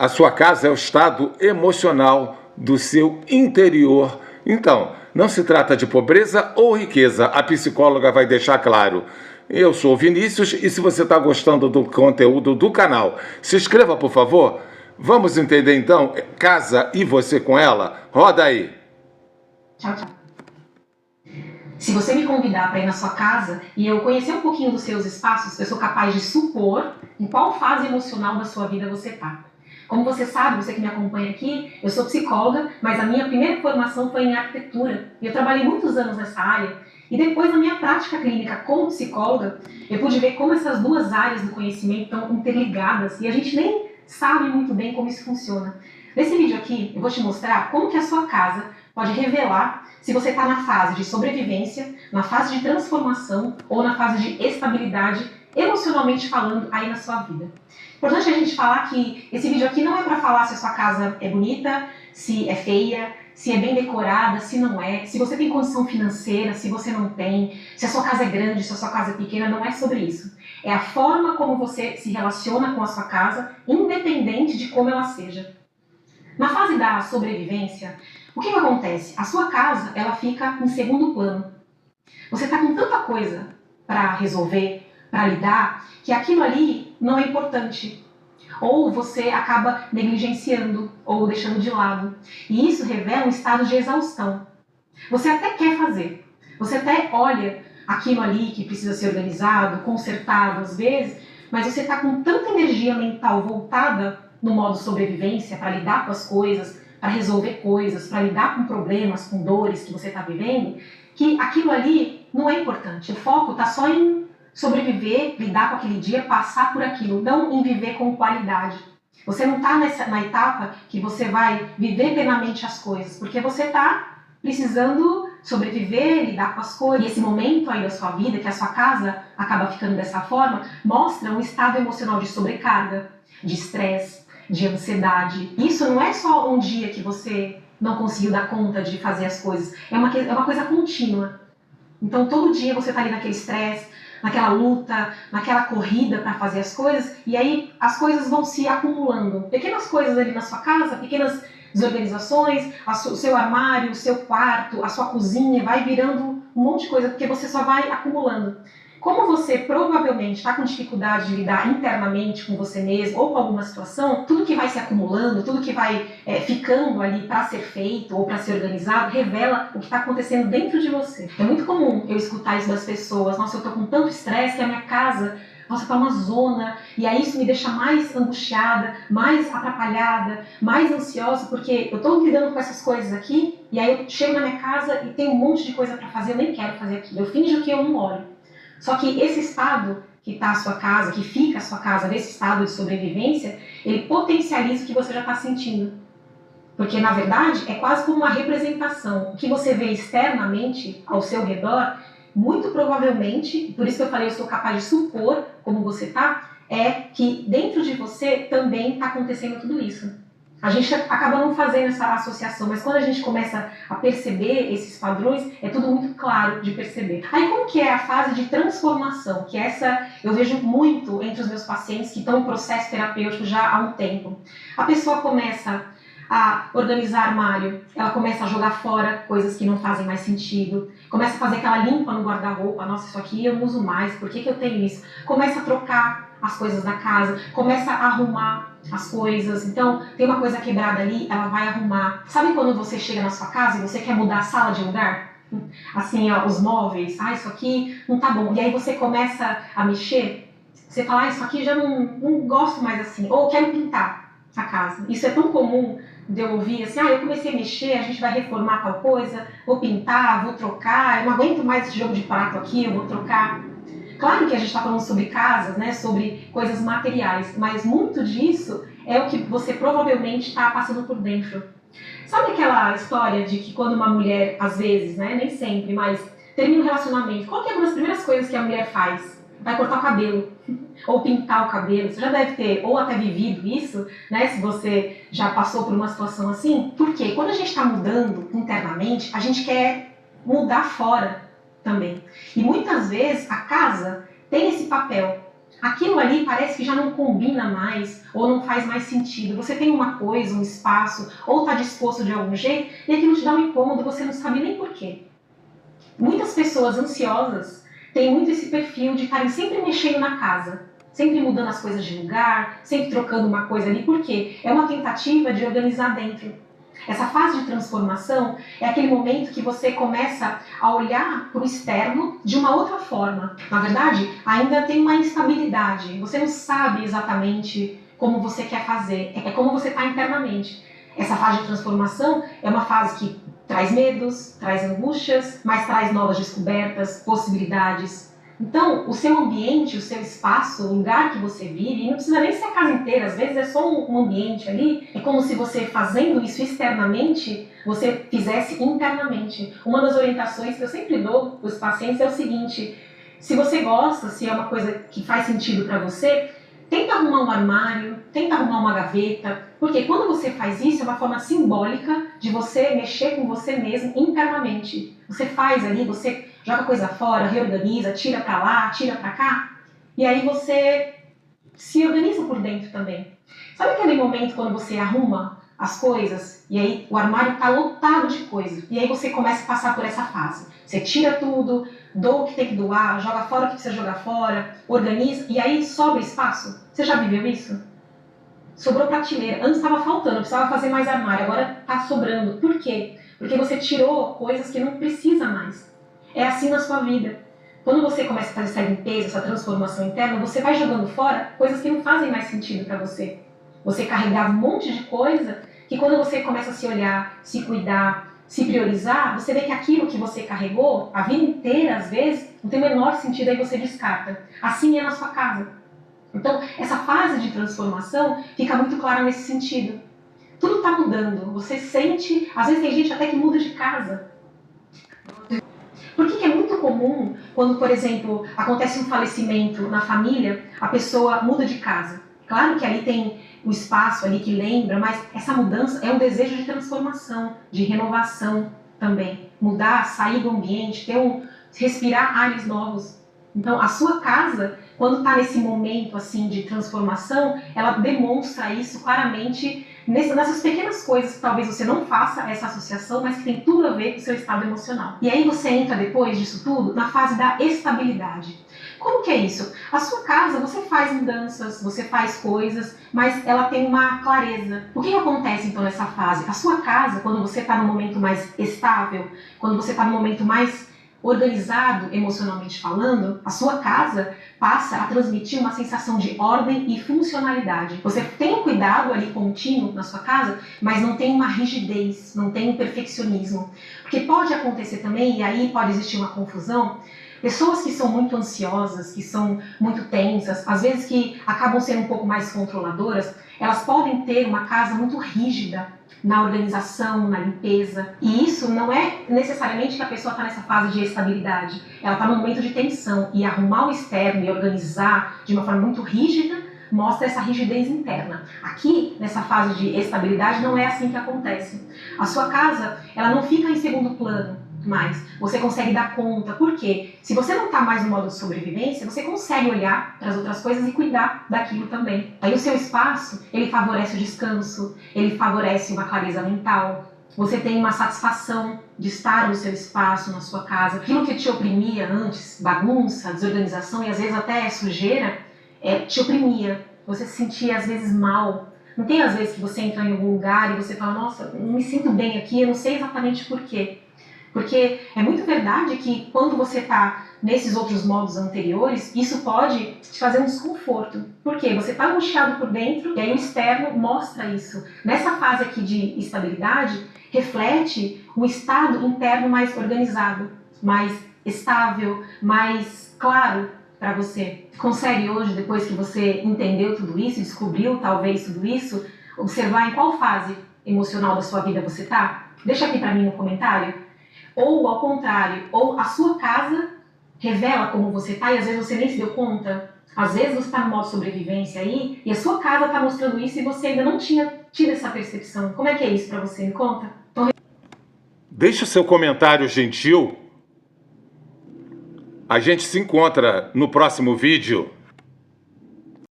A sua casa é o estado emocional do seu interior. Então, não se trata de pobreza ou riqueza, a psicóloga vai deixar claro. Eu sou o Vinícius e se você está gostando do conteúdo do canal, se inscreva, por favor. Vamos entender então casa e você com ela? Roda aí. Tchau, tchau. Se você me convidar para ir na sua casa e eu conhecer um pouquinho dos seus espaços, eu sou capaz de supor em qual fase emocional da sua vida você está. Como você sabe, você que me acompanha aqui, eu sou psicóloga, mas a minha primeira formação foi em arquitetura. E eu trabalhei muitos anos nessa área. E depois, na minha prática clínica como psicóloga, eu pude ver como essas duas áreas do conhecimento estão interligadas e a gente nem sabe muito bem como isso funciona. Nesse vídeo aqui, eu vou te mostrar como que a sua casa pode revelar se você está na fase de sobrevivência, na fase de transformação ou na fase de estabilidade, emocionalmente falando, aí na sua vida. Importante a gente falar que esse vídeo aqui não é para falar se a sua casa é bonita, se é feia, se é bem decorada, se não é, se você tem condição financeira, se você não tem, se a sua casa é grande, se a sua casa é pequena, não é sobre isso. É a forma como você se relaciona com a sua casa, independente de como ela seja. Na fase da sobrevivência, o que acontece? A sua casa, ela fica em segundo plano. Você está com tanta coisa para resolver, para lidar, que aquilo ali não é importante. Ou você acaba negligenciando ou deixando de lado. E isso revela um estado de exaustão. Você até quer fazer. Você até olha aquilo ali que precisa ser organizado, consertado às vezes, mas você está com tanta energia mental voltada no modo sobrevivência, para lidar com as coisas, para resolver coisas, para lidar com problemas, com dores que você está vivendo, que aquilo ali não é importante. O foco está só em sobreviver, lidar com aquele dia, passar por aquilo, não em viver com qualidade. Você não está na etapa que você vai viver plenamente as coisas, porque você está precisando sobreviver, lidar com as coisas. E esse momento aí da sua vida, que a sua casa acaba ficando dessa forma, mostra um estado emocional de sobrecarga, de estresse, de ansiedade. Isso não é só um dia que você não conseguiu dar conta de fazer as coisas, é uma coisa contínua. Então todo dia você está ali naquele estresse, naquela luta, naquela corrida para fazer as coisas, e aí as coisas vão se acumulando. Pequenas coisas ali na sua casa, pequenas desorganizações, o seu armário, o seu quarto, a sua cozinha, vai virando um monte de coisa, porque você só vai acumulando. Como você provavelmente está com dificuldade de lidar internamente com você mesmo ou com alguma situação, tudo que vai se acumulando, tudo que vai ficando ali para ser feito ou para ser organizado, revela o que está acontecendo dentro de você. É muito comum eu escutar isso das pessoas: nossa, eu estou com tanto estresse que a minha casa, nossa, está uma zona, e aí isso me deixa mais angustiada, mais atrapalhada, mais ansiosa, porque eu estou lidando com essas coisas aqui, e aí eu chego na minha casa e tem um monte de coisa para fazer, eu nem quero fazer aquilo, eu finjo que eu não olho. Só que esse estado que está a sua casa, que fica a sua casa nesse estado de sobrevivência, ele potencializa o que você já está sentindo. Porque, na verdade, é quase como uma representação. O que você vê externamente ao seu redor, muito provavelmente, por isso que eu falei, eu sou capaz de supor como você está, é que dentro de você também está acontecendo tudo isso. A gente acaba não fazendo essa associação, mas quando a gente começa a perceber esses padrões, é tudo muito claro de perceber. Aí como que é a fase de transformação? Que essa eu vejo muito entre os meus pacientes que estão em processo terapêutico já há um tempo. A pessoa começa a organizar armário, ela começa a jogar fora coisas que não fazem mais sentido, começa a fazer aquela limpa no guarda-roupa: nossa, isso aqui eu não uso mais, por que eu tenho isso? Começa a trocar as coisas da casa, começa a arrumar as coisas. Então, tem uma coisa quebrada ali, ela vai arrumar. Sabe quando você chega na sua casa e você quer mudar a sala de lugar? Assim, ó, os móveis, isso aqui não tá bom. E aí você começa a mexer, você fala: isso aqui já não gosto mais assim, ou quero pintar a casa. Isso é tão comum de eu ouvir assim: eu comecei a mexer, a gente vai reformar tal coisa, vou pintar, vou trocar, eu não aguento mais esse jogo de prato aqui, eu vou trocar. Claro que a gente está falando sobre casas, né, sobre coisas materiais, mas muito disso é o que você provavelmente está passando por dentro. Sabe aquela história de que quando uma mulher, às vezes, né, nem sempre, mas termina um relacionamento, qual que é uma das primeiras coisas que a mulher faz? Vai cortar o cabelo, ou pintar o cabelo. Você já deve ter ou até vivido isso, né, se você já passou por uma situação assim. Porque quando a gente está mudando internamente, a gente quer mudar fora também. E muitas vezes a casa tem esse papel. aquilo ali parece que já não combina mais ou não faz mais sentido. Você tem uma coisa, um espaço, ou está disposto de algum jeito e aquilo te dá um incômodo, você não sabe nem porquê. Muitas pessoas ansiosas têm muito esse perfil de estarem sempre mexendo na casa, sempre mudando as coisas de lugar, sempre trocando uma coisa ali, porque é uma tentativa de organizar dentro. Essa fase de transformação é aquele momento que você começa a olhar para o externo de uma outra forma. Na verdade, ainda tem uma instabilidade, você não sabe exatamente como você quer fazer, é como você está internamente. Essa fase de transformação é uma fase que traz medos, traz angústias, mas traz novas descobertas, possibilidades. Então, o seu ambiente, o seu espaço, o lugar que você vive, e não precisa nem ser a casa inteira, às vezes é só um ambiente ali, é como se você fazendo isso externamente, você fizesse internamente. Uma das orientações que eu sempre dou para os pacientes é o seguinte: se você gosta, se é uma coisa que faz sentido para você, tenta arrumar um armário, tenta arrumar uma gaveta, porque quando você faz isso é uma forma simbólica de você mexer com você mesmo internamente. Você faz ali, você joga coisa fora, reorganiza, tira pra lá, tira pra cá, e aí você se organiza por dentro também. Sabe aquele momento quando você arruma as coisas e aí o armário tá lotado de coisa, e aí você começa a passar por essa fase. Você tira tudo, doa o que tem que doar, joga fora o que precisa jogar fora, organiza, e aí sobra espaço. Você já viveu isso? Sobrou prateleira. Antes estava faltando, precisava fazer mais armário, agora está sobrando. Por quê? Porque você tirou coisas que não precisa mais. É assim na sua vida. Quando você começa a fazer essa limpeza, essa transformação interna, você vai jogando fora coisas que não fazem mais sentido para você. Você carregava um monte de coisa que quando você começa a se olhar, se cuidar, se priorizar, você vê que aquilo que você carregou a vida inteira, às vezes, não tem o menor sentido, aí você descarta. Assim é na sua casa. Então, essa fase de transformação fica muito clara nesse sentido. Tudo está mudando, você sente, às vezes tem gente até que muda de casa. Por que é muito comum quando, por exemplo, acontece um falecimento na família, a pessoa muda de casa? Claro que ali tem o espaço ali que lembra, mas essa mudança é um desejo de transformação, de renovação também. Mudar, sair do ambiente, respirar ares novos. Então, a sua casa, quando está nesse momento assim de transformação, ela demonstra isso claramente nessas pequenas coisas que talvez você não faça essa associação, mas que tem tudo a ver com o seu estado emocional. E aí você entra depois disso tudo na fase da estabilidade. Como que é isso? A sua casa, você faz mudanças, você faz coisas, mas ela tem uma clareza. O que acontece então nessa fase? A sua casa, quando você está no momento mais estável, quando você está no momento mais organizado emocionalmente falando, a sua casa passa a transmitir uma sensação de ordem e funcionalidade. Você tem um cuidado ali contínuo na sua casa, mas não tem uma rigidez, não tem um perfeccionismo. Porque pode acontecer também, e aí pode existir uma confusão, pessoas que são muito ansiosas, que são muito tensas, às vezes que acabam sendo um pouco mais controladoras, elas podem ter uma casa muito rígida na organização, na limpeza. E isso não é necessariamente que a pessoa está nessa fase de estabilidade. Ela está num momento de tensão e arrumar o externo e organizar de uma forma muito rígida mostra essa rigidez interna. Aqui, nessa fase de estabilidade, não é assim que acontece. A sua casa, ela não fica em segundo plano mais. Você consegue dar conta. Por quê? Se você não está mais no modo de sobrevivência, você consegue olhar para as outras coisas e cuidar daquilo também. Aí o seu espaço, ele favorece o descanso, ele favorece uma clareza mental. Você tem uma satisfação de estar no seu espaço, na sua casa. Aquilo que te oprimia antes, bagunça, desorganização e às vezes até sujeira, te oprimia. Você se sentia às vezes mal. Não tem às vezes que você entra em algum lugar e você fala, nossa, não me sinto bem aqui, eu não sei exatamente por quê. Porque é muito verdade que quando você está nesses outros modos anteriores, isso pode te fazer um desconforto. Por quê? Você está angustiado por dentro e aí o externo mostra isso. Nessa fase aqui de estabilidade, reflete um estado interno mais organizado, mais estável, mais claro para você. Consegue hoje, depois que você entendeu tudo isso, descobriu talvez tudo isso, observar em qual fase emocional da sua vida você está? Deixa aqui para mim no comentário. Ou ao contrário, ou a sua casa revela como você está e às vezes você nem se deu conta. Às vezes você está no modo sobrevivência aí e a sua casa está mostrando isso e você ainda não tinha tido essa percepção. Como é que é isso para você? Me conta. Deixe o seu comentário gentil. A gente se encontra no próximo vídeo.